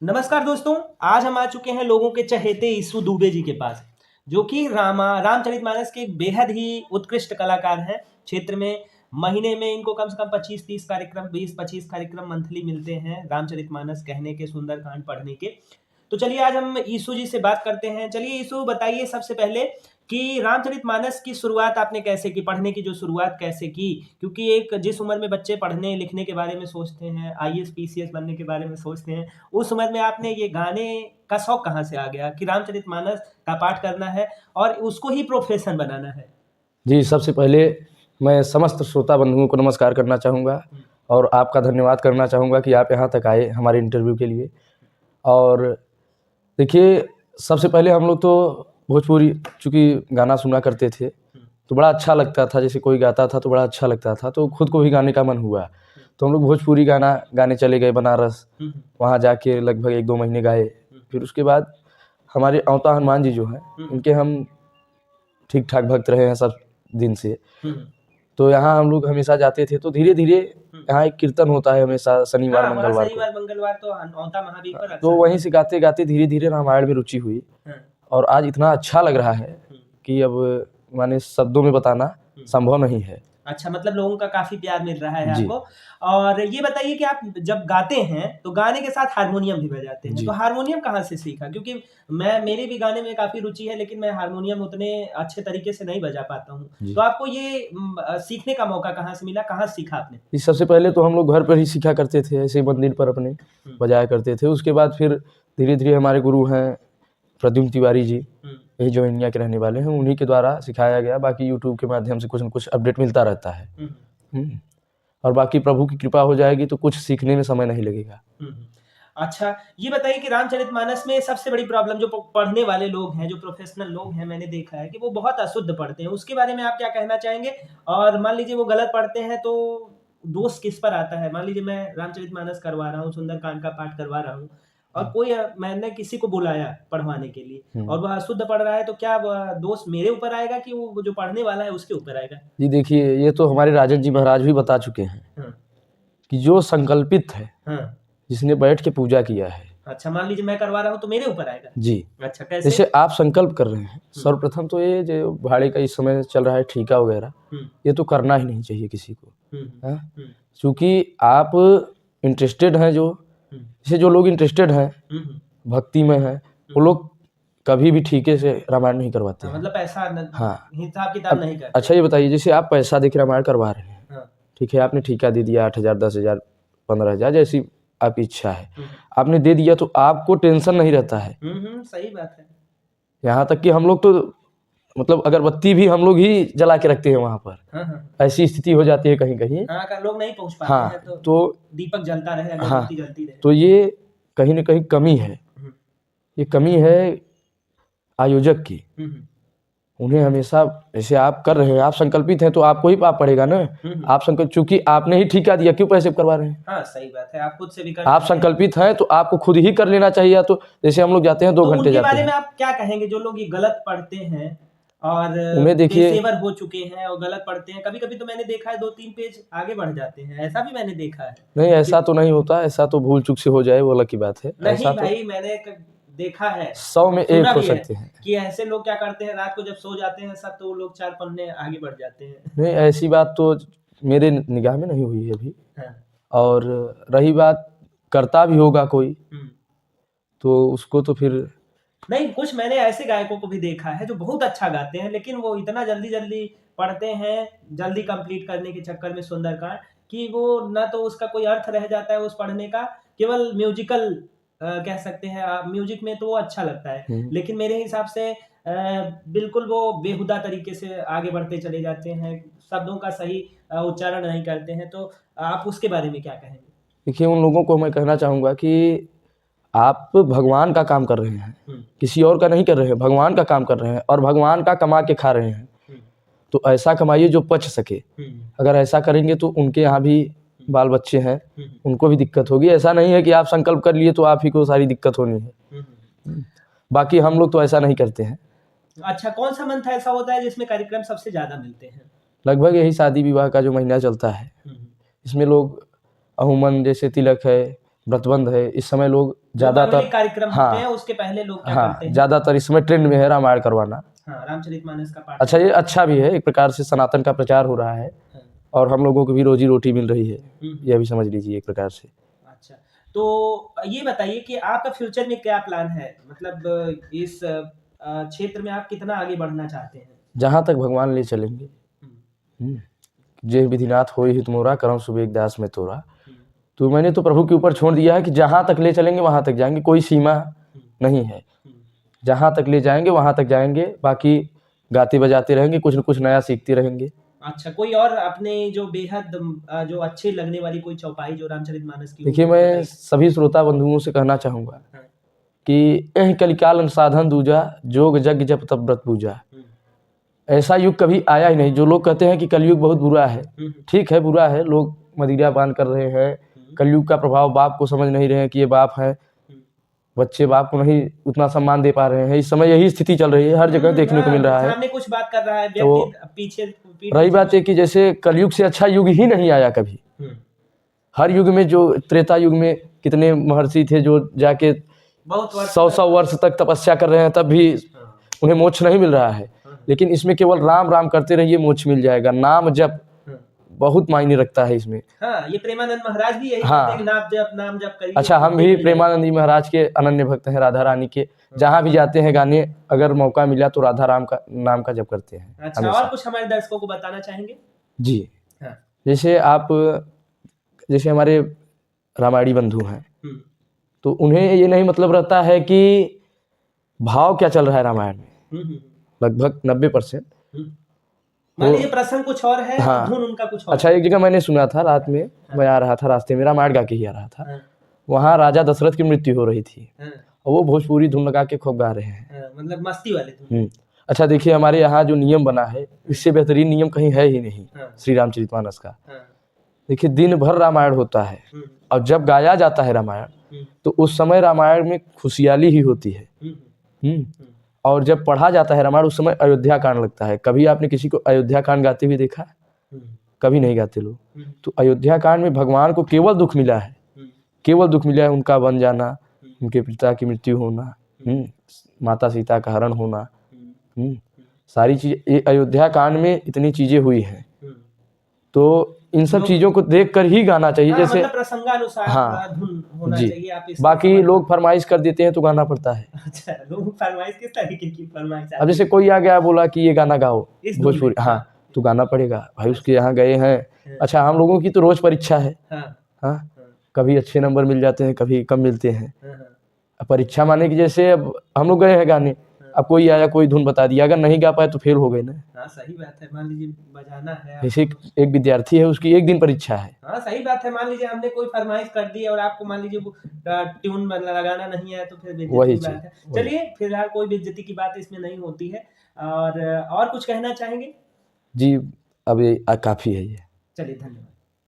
नमस्कार दोस्तों, आज हम आ चुके हैं लोगों के चहेते ईसु दुबे जी के पास, जो कि रामचरितमानस के एक बेहद ही उत्कृष्ट कलाकार हैं। क्षेत्र में महीने में इनको कम से कम 25-30 कार्यक्रम 20-25 कार्यक्रम मंथली मिलते हैं रामचरितमानस कहने के, सुंदरकांड पढ़ने के। तो चलिए आज हम ईसु जी से बात करते हैं। चलिए ईसु बताइए सबसे पहले कि रामचरितमानस की शुरुआत आपने कैसे की? पढ़ने की जो शुरुआत कैसे की? क्योंकि एक जिस उम्र में बच्चे पढ़ने लिखने के बारे में सोचते हैं, आईएएस पीसीएस बनने के बारे में सोचते हैं, उस उम्र में आपने ये गाने का शौक कहाँ से आ गया कि रामचरितमानस का पाठ करना है और उसको ही प्रोफेशन बनाना है? जी, सबसे पहले मैं समस्त श्रोता बंधुओं को नमस्कार करना चाहूँगा और आपका धन्यवाद करना चाहूँगा कि आप यहाँ तक आए हमारे इंटरव्यू के लिए। और देखिए, सबसे पहले हम लोग तो भोजपुरी चूँकि गाना सुना करते थे, तो बड़ा अच्छा लगता था। जैसे कोई गाता था तो बड़ा अच्छा लगता था, तो खुद को भी गाने का मन हुआ। तो हम लोग भोजपुरी गाना गाने चले गए बनारस। वहाँ जाके लगभग 1-2 महीने गाए। फिर उसके बाद हमारे औता हनुमान जी जो हैं, इनके हम ठीक-ठाक भक्त रहे हैं सब दिन से। तो यहाँ हम लोग हमेशा जाते थे, तो धीरे-धीरे यहाँ एक कीर्तन होता है हमेशा शनिवार हाँ, वहाँ मंगलवार को। शनिवार मंगलवार तो औता महावीर पर तो अक्सर वहीं से गाते-गाते धीरे-धीरे रामायण में रुचि हुई और आज इतना अच्छा लग रहा है कि अब माने शब्दों में बताना संभव नहीं है। अच्छा, मतलब लोगों का काफ़ी प्यार मिल रहा है जी। आपको। और ये बताइए कि आप जब गाते हैं, तो गाने के साथ हारमोनियम भी बजाते हैं, जी। तो हारमोनियम कहाँ से सीखा? क्योंकि मेरी भी गाने में काफ़ी रुचि है, लेकिन मैं हारमोनियम उतने अच्छे तरीके से नहीं बजा पाता हूँ। जी। तो आपको ये सीखने का मौका कहाँ से मिला? कहाँ सीखा आपने? जी, सबसे पहले तो हम लोग घर पर ही सीखा करते थे, ऐसे मंदिर पर अपने बजाया करते थे। उसके बाद फिर धीरे-धीरे हमारे गुरु हैं प्रद्युम्न तिवारी जी, यही जोइनिया के रहने वाले हैं, उन्हीं के द्वारा सिखाया गया। बाकी यूट्यूब के माध्यम से कुछ न कुछ अपडेट मिलता रहता है। और बाकी प्रभु की कृपा हो जाएगी तो कुछ सीखने में समय नहीं लगेगा। अच्छा, ये बताइए कि रामचरितमानस में सबसे बड़ी प्रॉब्लम जो पढ़ने वाले लोग हैं, जो प्रोफेशनल लोग हैं, मैंने देखा है कि वो बहुत अशुद्ध पढ़ते हैं। उसके बारे में आप क्या कहना चाहेंगे? और मान लीजिए वो गलत पढ़ते हैं तो दोष किस पर आता है? मान लीजिए मैं रामचरितमानस करवा रहा हूँ, सुंदरकांड का पाठ करवा रहा हूँ और मैंने किसी को बुलाया पढ़वाने के लिए और वह अशुद्ध पढ़ रहा है, तो क्या वह दोष मेरे ऊपर आएगा कि वो जो पढ़ने वाला है उसके ऊपर आएगा? जी देखिए, ये तो हमारे राजन जी महाराज भी बता चुके हैं कि जो संकल्पित है, जिसने बैठ के पूजा किया है। अच्छा, मान लीजिए मैं करवा रहा हूँ तो मेरे ऊपर आएगा? जी। अच्छा, कैसे? जैसे आप संकल्प कर रहे हैं, सर्वप्रथम तो ये जो भाड़े का इस समय चल रहा है ठेका वगैरह, ये तो करना ही नहीं चाहिए किसी को। चूँकि आप इंटरेस्टेड हैं जैसे जो लोग इंटरेस्टेड हैं, भक्ति में हैं, वो लोग कभी भी ठेके से रामायण नहीं करवाते हैं। मतलब पैसा हिसाब-किताब नहीं करते। अच्छा ये बताइए, जैसे आप पैसा देके रामायण करवा रहे हैं, ठीक है, आपने ठेका दे दिया 8,000, 10,000, 15,000 जैसी आपकी इच्छा है। आपने दे दिया तो आपको टेंशन नहीं रहता है। सही बात है। यहाँ तक कि हम लोग तो मतलब अगरबत्ती भी हम लोग ही जला के रखते हैं वहाँ पर। ऐसी स्थिति हो जाती है कहीं-कहीं। लोग नहीं पहुँच पाते हैं तो दीपक जलता रहे, अगरबत्ती जलती रहे। तो ये कहीं न कहीं कमी है। ये कमी है आयोजक की। उन्हें हमेशा जैसे आप कर रहे हैं, आप संकल्पित हैं तो आपको ही पाप पड़ेगा ना। आप चूँकि आपने ही ठेका दिया, क्यों पैसे करवा रहे हैं? हाँ, सही बात है। आप खुद से भी कर आप संकल्पित हैं तो आपको खुद ही कर लेना चाहिए। तो जैसे हम लोग जाते हैं 2 घंटे जाते हैं। उनके बारे में आप क्या कहेंगे जो लोग ये गलत पढ़ते हैं और उन्हें देखिए, पेशेवर हो चुके हैं और गलत पढ़ते हैं? कभी-कभी तो मैंने देखा है 2-3 पेज आगे बढ़ जाते हैं, ऐसा भी मैंने देखा है। नहीं, ऐसा तो नहीं होता। ऐसा तो भूल चूक से हो जाए वो अलग की बात है। नहीं भाई, मैंने देखा है, 100 में 1 हो सकते हैं कि ऐसे लोग क्या करते हैं, रात को जब सो जाते हैं सब, तो वो लोग 4 पन्ने आगे बढ़ जाते हैं। नहीं, ऐसी बात तो मेरे निगाह में नहीं हुई है अभी। और रही बात करता भी होगा कोई, तो उसको तो फिर नहीं, कुछ मैंने ऐसे गायकों को भी देखा है जो बहुत अच्छा गाते हैं, लेकिन वो इतना जल्दी-जल्दी पढ़ते हैं, जल्दी कंप्लीट करने के चक्कर में सुंदरकांड, कि वो ना तो उसका कोई अर्थ रह जाता है उस पढ़ने का, केवल म्यूजिकल कह सकते हैं आप, म्यूजिक में तो वो अच्छा लगता है। लेकिन मेरे हिसाब से बिल्कुल वो बेहुदा तरीके से आगे बढ़ते चले जाते हैं, शब्दों का सही उच्चारण नहीं करते हैं। तो आप उसके बारे में क्या कहेंगे? देखिए, उन लोगों को मैं कहना चाहूँगा कि आप भगवान का काम कर रहे हैं, किसी और का नहीं कर रहे हैं, भगवान का काम कर रहे हैं और भगवान का कमा के खा रहे हैं। तो ऐसा कमाइए जो पच सके। अगर ऐसा करेंगे तो उनके यहाँ भी बाल बच्चे हैं, उनको भी दिक्कत होगी। ऐसा नहीं है कि आप संकल्प कर लिए तो आप ही को सारी दिक्कत होनी है। बाकी हम लोग तो ऐसा नहीं करते हैं। अच्छा, कौन सा मंथ ऐसा होता है जिसमें कार्यक्रम सबसे ज़्यादा मिलते हैं? लगभग यही शादी विवाह का जो महीना चलता है, इसमें लोग अमूमन जैसे तिलक है, व्रतबंध है, इस समय लोग जो ज़्यादातर मांगलिक कार्यक्रम हाँ होते हैं उसके पहले लोग क्या करते हाँ हैं? ज़्यादातर इस समय ट्रेंड में है रामायण करवाना। हाँ, रामचरितमानस का पाठ। अच्छा, ये अच्छा भी है, एक प्रकार से सनातन का प्रचार हो रहा है हाँ, और हम लोगों को भी रोजी रोटी मिल रही है, हम्म, यह भी समझ लीजिए एक प्रकार से। अच्छा, तो ये बताइए कि आपका फ्यूचर में क्या प्लान है? मतलब इस क्षेत्र में आप कितना आगे बढ़ना चाहते हैं? जहाँ तक भगवान ले चलेंगे। हम्म, जे विधिनाथ होई हित मोरा, करम सुबेग दास में तोरा। हम्म, तो मैंने तो प्रभु के ऊपर छोड़ दिया है कि जहाँ तक ले चलेंगे वहाँ तक जाएंगे, कोई सीमा नहीं है। हम्म। जहाँ तक ले जाएंगे वहाँ तक जाएंगे, बाकी गाते बजाते रहेंगे, कुछ न कुछ नया सीखते रहेंगे। अच्छा, कोई और अपने जो बेहद जो अच्छे लगने वाली कोई चौपाई जो रामचरितमानस की हो देखिए, वो मैं बताइए। सभी श्रोता बंधुओं से कहना चाहूँगा हाँ, कि एह कलिकाल साधन दूजा, जोग जग जप तप व्रत पूजा। हम्म, ऐसा युग कभी आया ही नहीं। जो लोग कहते हैं कि कलयुग बहुत बुरा है, ठीक है, बुरा है, लोग मदिरा पान कर रहे हैं, कलयुग का प्रभाव, बाप को समझ नहीं रहे हैं कि ये बाप है, बच्चे बाप को नहीं उतना सम्मान दे पा रहे हैं। इस समय यही स्थिति चल रही है, हर जगह देखने को मिल रहा है। सामने कुछ बात कर रहा है तो व्यक्ति, पीछे पीठ रही पीछे बात है कि जैसे कलयुग से अच्छा युग ही नहीं आया कभी। हम्म, हर युग में, जो त्रेता युग में कितने महर्षि थे जो जाके बहुत वर्ष 100 वर्ष तक तपस्या कर रहे हैं, तब भी हाँ, उन्हें मोक्ष नहीं मिल रहा है। लेकिन इसमें केवल राम राम करते रहिए, मोक्ष मिल जाएगा। नाम जप हाँ, बहुत मायने रखता है इसमें। हाँ, ये प्रेमानंद महाराज भी यही हाँ। कहते हैं कि नाम जप करिए। अच्छा, हम भी प्रेमानंद जी महाराज के अनन्य भक्त हैं, राधा रानी के। जहाँ भी जाते हैं गाने, अगर मौका मिला तो राधा राम का नाम का जप करते हैं अच्छा, हमेशा। और कुछ हमारे दर्शकों को बताना चाहेंगे? जी, हाँ, जैसे हमारे रामायणी बंधु हैं, हम्म, तो उन्हें ये नहीं मतलब रहता है कि भाव क्या चल रहा है रामायण में। हम्म, लगभग 90%। मान लीजिए प्रसंग कुछ और है, हाँ। धुन उनका कुछ और। अच्छा, एक जगह मैंने सुना था, रात में मैं आ रहा था, रास्ते में रामायण गा के ही आ रहा था। हाँ, वहाँ राजा दशरथ की मृत्यु हो रही थी हाँ, और वो भोजपुरी धुन लगा के खूब गा रहे हैं। हाँ, मतलब मस्ती वाले धुन। अच्छा, देखिए, हमारे यहाँ जो नियम बना है, इससे बेहतरीन नियम कहीं है ही नहीं हाँ, श्री रामचरितमानस का। हाँ, देखिए, दिन भर रामायण होता है और जब गाया जाता है रामायण, तो उस समय रामायण में खुशहाली ही होती है। और जब पढ़ा जाता है रामायण, उस समय अयोध्या कांड लगता है। कभी आपने किसी को अयोध्या कांड गाते हुए देखा है? कभी नहीं गाते लोग। तो अयोध्या कांड में भगवान को केवल दुख मिला है, केवल दुख मिला है, उनका बन जाना, उनके पिता की मृत्यु होना, माता सीता का हरण होना, सारी चीज़ें ये अयोध्या कांड में इतनी चीज़ें हुई हैं। तो इन सब चीज़ों को देख कर ही गाना चाहिए। जैसे मतलब प्रसंगानुसार हाँ धुन होना जी, चाहिए। आप बाकी लोग फरमाइश कर देते हैं तो गाना पड़ता है। अच्छा, लोग फरमाइश किस तरीके की फरमाइश? अब जैसे कोई आ गया, बोला कि ये गाना गाओ इस धुन भोजपुरी, में, हाँ, तो गाना पड़ेगा भाई, उसके यहाँ गए हैं। अच्छा, हम लोगों की तो रोज परीक्षा है। हाँ, कभी अच्छे नंबर मिल जाते हैं, कभी कम मिलते हैं। अब परीक्षा माने कि जैसे अब हम लोग गए हैं गाने, अब कोई आया, कोई धुन बता दिया, अगर नहीं गा पाए तो फेल हो गए ना। हाँ, सही बात है। मान लीजिए बजाना है, जैसे एक विद्यार्थी है, उसकी एक दिन परीक्षा है। हाँ, सही बात है। मान लीजिए हमने कोई फरमाइश कर दी और आपको मान लीजिए ट्यून लगाना नहीं है, तो फिर बेइज्जती वही की बात चीज, है। चलिए, फिलहाल कोई बेइज्जती की बात इसमें नहीं होती है। और कुछ कहना चाहेंगे? जी, अब ये काफी है ये। चलिए, धन्यवाद।